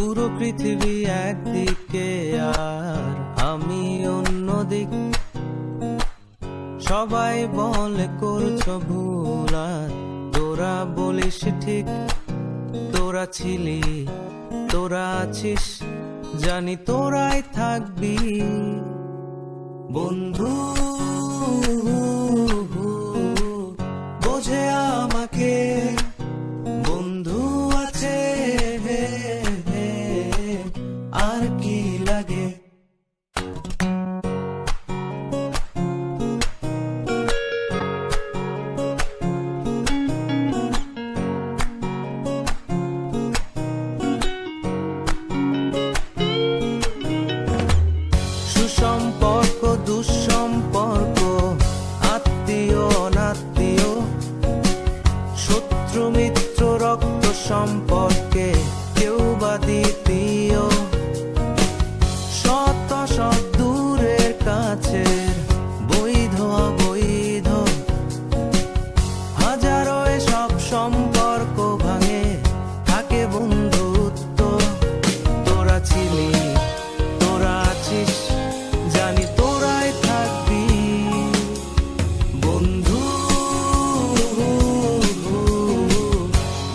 পুরো পৃথিবী একদিকে আর আমি অন্যদিক। সবাই বলে করছো ভুল আর তোরা বলিস ঠিক। তোরা ছিলি, তোরা আছিস, জানি তোরাই থাকবি বন্ধু। বোঝে আমাকে বন্ধু আছে, আর কি লাগে। সুসম্পর্ক দুঃসম্পর্ক, আত্মীয় অনাত্মীয়, শত্রু মিত্র রক্ত সম্পর্কে কেউ বা দ্বিতীয়। শত শত দূরের কাছের, বৈধ অবৈধ, হাজারো এসব সম্পর্ক ভাঙে, থাকে বন্ধুত্ব। তোরা ছিলি, তোরা আছিস, জানি তোরাই থাকবি বন্ধু।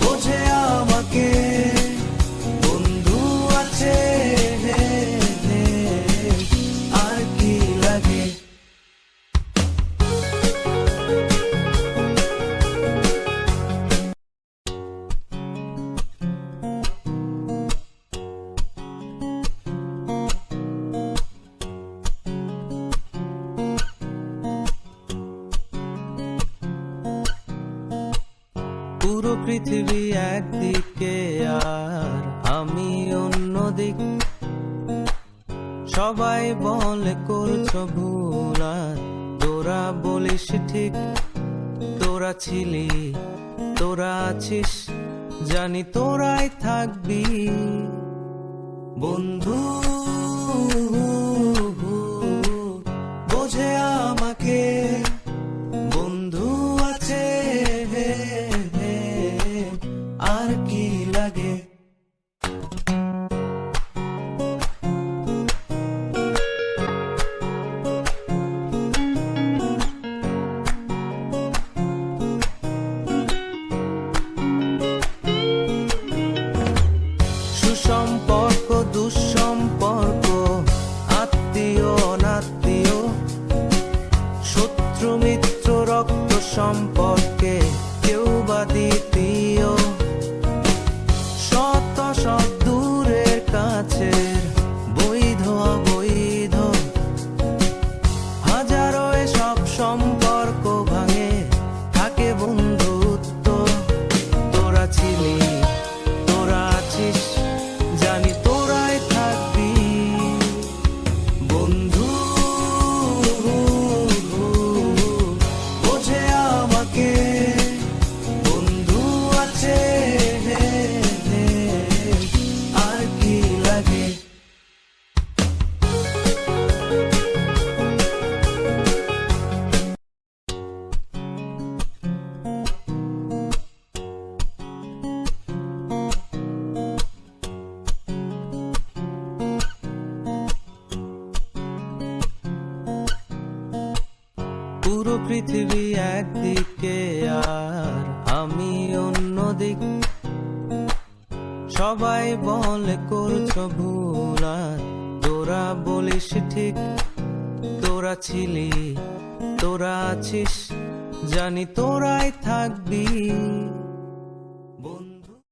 বোঝে আমাকে বন্ধু আছে, আর কি লাগে। পুরো পৃথিবী একদিকে আর আমি অন্যদিক। সবাই বলে করছো ভুল আর তোরা বলিস ঠিক। তোরা ছিলি, তোরা আছিস, জানি তোরাই থাকবি বন্ধু। বোঝে আমাকে বন্ধু আছে, আর কি লাগে। সুসম্পর্ক দুঃসম্পর্ক, আত্মীয় অনাত্মীয়, শত্রু মিত্র রক্ত সম্পর্কে কেউ বা দ্বিতীয়। শত শত দূরের কাছের, বৈধ অবৈধ, হাজারো এসব সম্পর্ক ভাঙে, থাকে বন্ধুত্ব। তোরা ছিলি, তোরা আছিস, জানি তোরাই থাকবি বন্ধু। বোঝে আমাকে বন্ধু আছে, আর কি লাগে। পুরো পৃথিবী একদিকে আর আমি অন্যদিক। সবাই বলে করছো ভুল আর তোরা বলিস ঠিক। তোরা ছিলি, তোরা আছিস, জানি তোরাই থাকবি